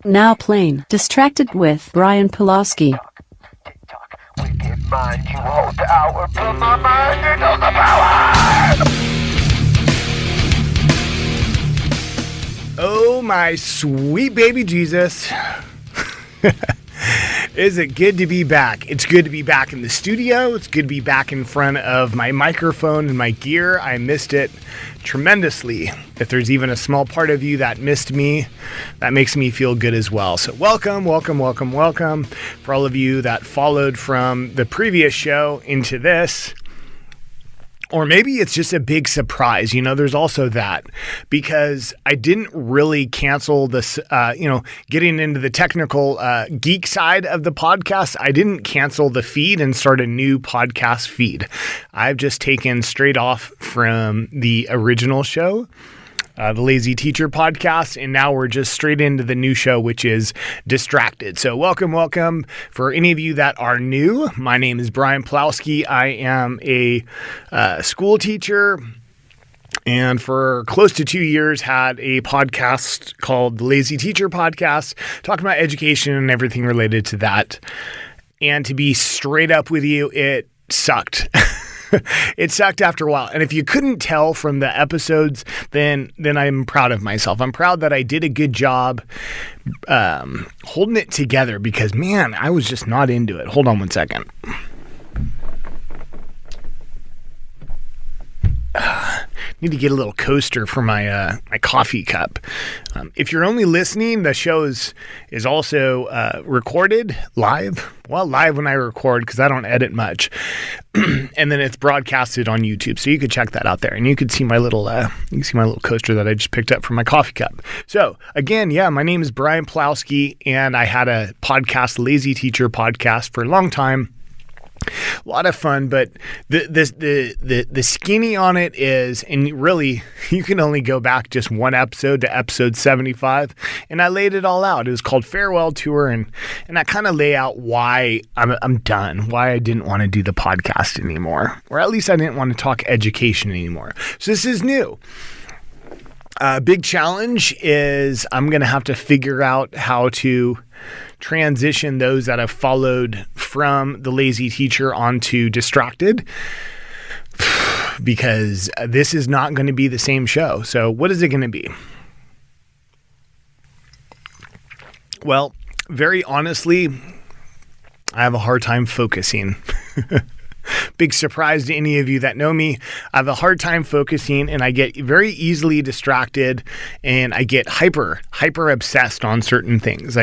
Now playing Distracted with Brian Pulaski. Mind you hold power, but my mind ain't on the power. Oh, my sweet baby Jesus. Is it good to be back? It's good to be back in the studio. It's good to be back in front of my microphone and my gear. I missed it tremendously. If there's even a small part of you that missed me, that makes me feel good as well. So welcome. For all of you that followed from the previous show into this. Or maybe it's just a big surprise. There's also that, because I didn't really cancel this, getting into the technical geek side of the podcast. I didn't cancel the feed and start a new podcast feed. I've just taken straight off from the original show, the Lazy Teacher podcast, and now we're just straight into the new show, which is Distracted. So welcome. For any of you that are new, my name is Brian Pulaski. I am a school teacher, and for close to 2 years had a podcast called the Lazy Teacher podcast, talking about education and everything related to that. And to be straight up with you, it sucked. It sucked after a while. And if you couldn't tell from the episodes, then I'm proud of myself. I'm proud that I did a good job holding it together, because, man, I was just not into it. Hold on one second. Need to get a little coaster for my my coffee cup. If you're only listening, the show is also recorded live. Well, live when I record, because I don't edit much, and then it's broadcasted on YouTube. So you could check that out there, and you could see my little coaster that I just picked up from my coffee cup. So again, my name is Brian Pulaski, and I had a podcast, Lazy Teacher podcast, for a long time. A lot of fun, but the skinny on it is, and really, you can only go back just one episode to episode 75, and I laid it all out. It was called Farewell Tour, and I kind of lay out why I'm done, why I didn't want to do the podcast anymore, or at least I didn't want to talk education anymore. So this is new. Big challenge is I'm going to have to figure out how to transition those that have followed from the Lazy Teacher onto Distracted, because this is not going to be the same show. So what is it going to be? Well, very honestly, I have a hard time focusing. Big surprise to any of you that know me. I have a hard time focusing, and I get very easily distracted, and I get hyper obsessed on certain things.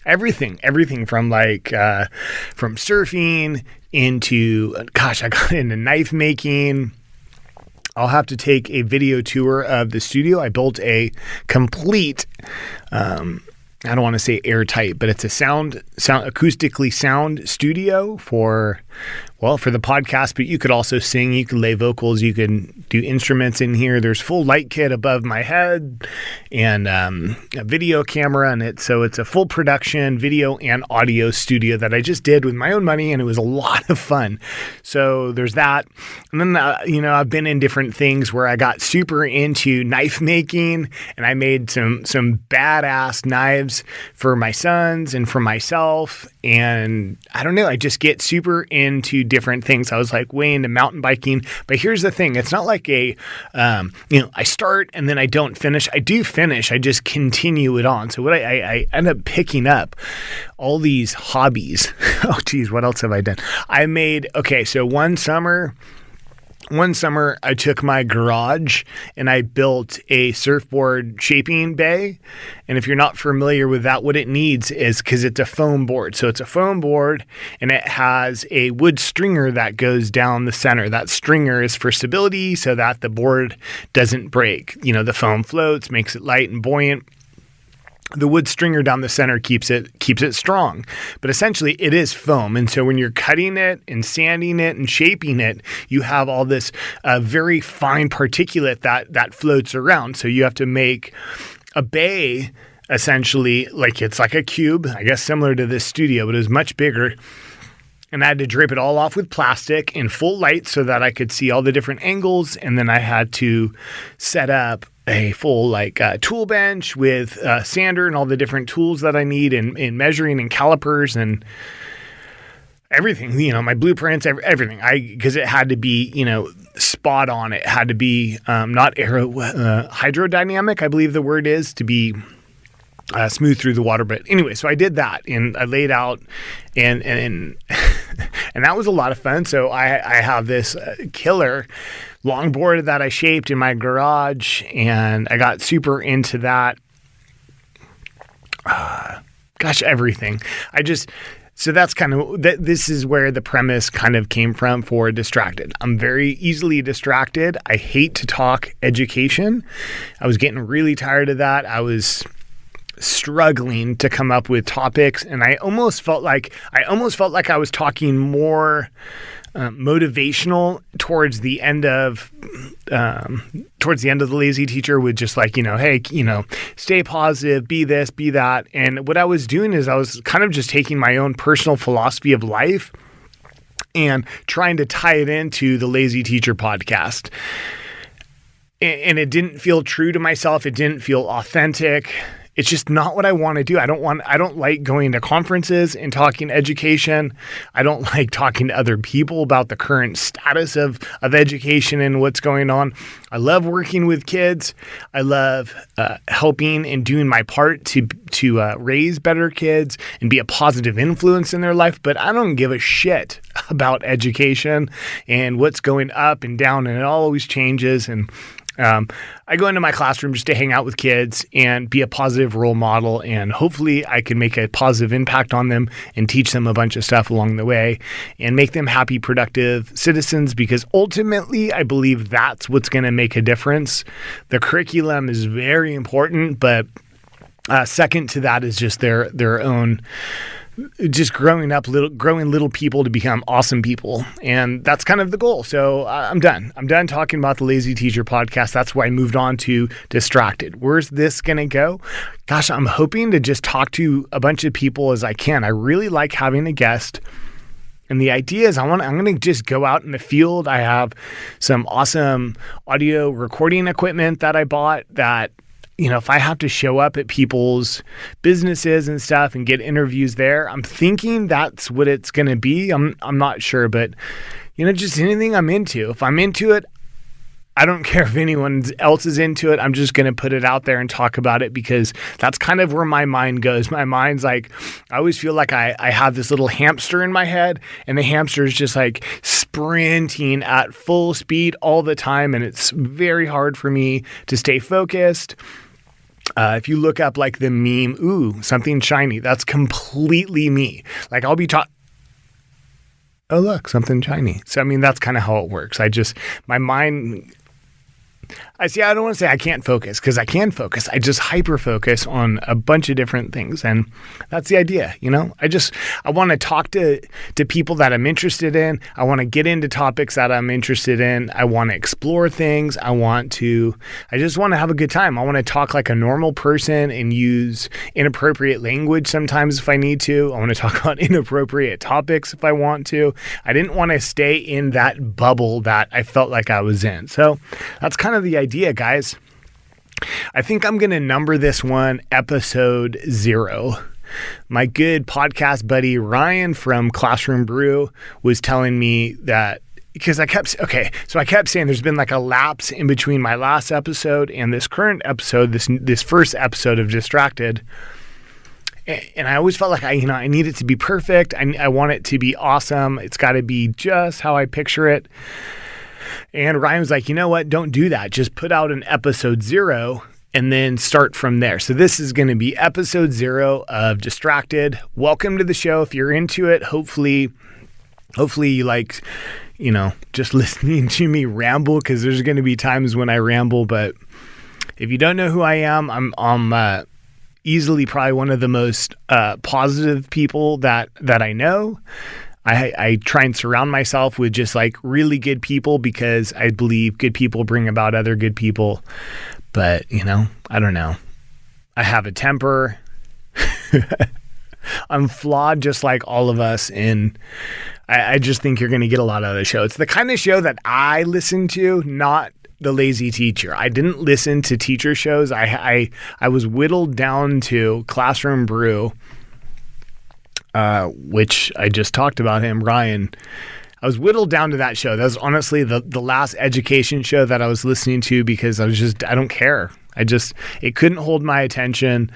Everything from from surfing into, I got into knife making. I'll have to take a video tour of the studio. I built a complete, I don't want to say airtight, but it's a acoustically sound studio for the podcast, but you could also sing, you can lay vocals, you can do instruments in here. There's full light kit above my head, and a video camera, and so it's a full production video and audio studio that I just did with my own money, and it was a lot of fun. So there's that. And then, I've been in different things where I got super into knife making, and I made some badass knives for my sons and for myself. And I don't know, I just get super into different things. I was like way into mountain biking, but here's the thing. It's not like I start and then I don't finish. I do finish. I just continue it on. So what I end up picking up all these hobbies. Oh geez, what else have I done? So one summer, I took my garage and I built a surfboard shaping bay. And if you're not familiar with that, what it needs is, because it's a foam board. So it's a foam board, and it has a wood stringer that goes down the center. That stringer is for stability so that the board doesn't break. The foam floats, makes it light and buoyant. The wood stringer down the center keeps it strong, but essentially it is foam. And so when you're cutting it and sanding it and shaping it, you have all this very fine particulate that floats around. So you have to make a bay, essentially, it's like a cube, I guess similar to this studio, but it was much bigger. And I had to drape it all off with plastic in full light so that I could see all the different angles. And then I had to set up a full tool bench with a sander and all the different tools that I need in measuring and calipers and everything, my blueprints, everything. Because it had to be, spot on. It had to be not hydrodynamic, I believe the word is, to be smooth through the water. But anyway, so I did that and I laid out and and that was a lot of fun. So I have this killer longboard that I shaped in my garage, and I got super into that. Everything. So that's kind of, this is where the premise kind of came from for Distracted. I'm very easily distracted. I hate to talk education. I was getting really tired of that. I was struggling to come up with topics, and I almost felt like I was talking more motivational towards the end of the Lazy Teacher, with just hey, stay positive, be this, be that. And what I was doing is I was kind of just taking my own personal philosophy of life and trying to tie it into the Lazy Teacher podcast. And it didn't feel true to myself. It didn't feel authentic. It's just not what I want to do. I don't like going to conferences and talking education. I don't like talking to other people about the current status of education and what's going on. I love working with kids. I love helping and doing my part to raise better kids and be a positive influence in their life. But I don't give a shit about education and what's going up and down, and it always changes. And I go into my classroom just to hang out with kids and be a positive role model, and hopefully I can make a positive impact on them and teach them a bunch of stuff along the way and make them happy, productive citizens, because ultimately I believe that's what's going to make a difference. The curriculum is very important, but second to that is just their own, just growing little people to become awesome people. And that's kind of the goal. So I'm done talking about the Lazy Teacher podcast. That's why I moved on to Distracted. Where's this going to go? Gosh, I'm hoping to just talk to a bunch of people as I can. I really like having a guest. And the idea is I'm going to just go out in the field. I have some awesome audio recording equipment that I bought that, if I have to show up at people's businesses and stuff and get interviews there, I'm thinking that's what it's going to be. I'm not sure, but just anything I'm into. If I'm into it, I don't care if anyone else is into it. I'm just going to put it out there and talk about it, because that's kind of where my mind goes. My mind's like, I always feel like I have this little hamster in my head, and the hamster is just sprinting at full speed all the time. And it's very hard for me to stay focused. If you look up the meme, ooh, something shiny, that's completely me. I'll be taught, oh, look, something shiny. So, that's kind of how it works. My mind, I don't want to say I can't focus, because I can focus. I just hyper focus on a bunch of different things. And that's the idea. I want to talk to people that I'm interested in. I want to get into topics that I'm interested in. I want to explore things. I just want to have a good time. I want to talk like a normal person and use inappropriate language sometimes if I need to. I want to talk about inappropriate topics if I want to. I didn't want to stay in that bubble that I felt like I was in. So that's kind of the idea, guys. I think I'm going to number this one episode 0. My good podcast buddy Ryan from Classroom Brew was telling me that, because I kept saying there's been a lapse in between my last episode and this current episode, this first episode of Distracted. And I always felt like I need it to be perfect. I want it to be awesome. It's got to be just how I picture it. And Ryan was like, you know what? Don't do that. Just put out an episode 0 and then start from there. So this is going to be episode 0 of Distracted. Welcome to the show. If you're into it, hopefully you like, just listening to me ramble, because there's going to be times when I ramble. But if you don't know who I am, I'm easily probably one of the most positive people that I know. I try and surround myself with just really good people, because I believe good people bring about other good people. But, I don't know. I have a temper. I'm flawed just like all of us. And I just think you're going to get a lot out of the show. It's the kind of show that I listen to, not the lazy teacher. I didn't listen to teacher shows. I was whittled down to Classroom Brew, which I just talked about him, Ryan. I was whittled down to that show. That was honestly the last education show that I was listening to because I don't care. It couldn't hold my attention.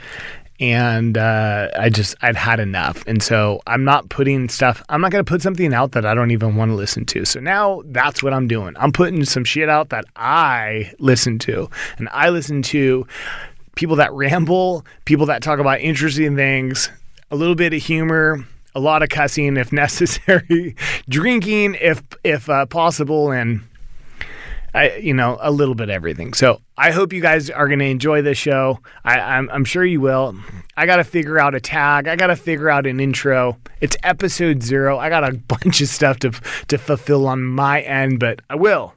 And I'd had enough. And so I'm not going to put something out that I don't even want to listen to. So now that's what I'm doing. I'm putting some shit out that I listen to. And I listen to people that ramble, people that talk about interesting things, a little bit of humor, a lot of cussing if necessary, drinking if possible, and a little bit of everything. So I hope you guys are going to enjoy this show. I'm sure you will. I got to figure out a tag. I got to figure out an intro. It's episode 0. I got a bunch of stuff to fulfill on my end, but I will.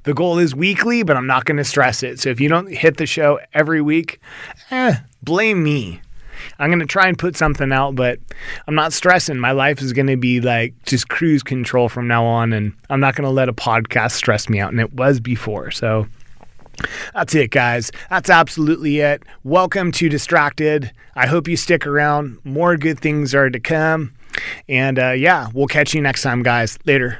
The goal is weekly, but I'm not going to stress it. So if you don't hit the show every week, blame me. I'm going to try and put something out, but I'm not stressing. My life is going to be like just cruise control from now on, and I'm not going to let a podcast stress me out, and it was before. So that's it, guys. That's absolutely it. Welcome to Distracted. I hope you stick around. More good things are to come. And we'll catch you next time, guys. Later.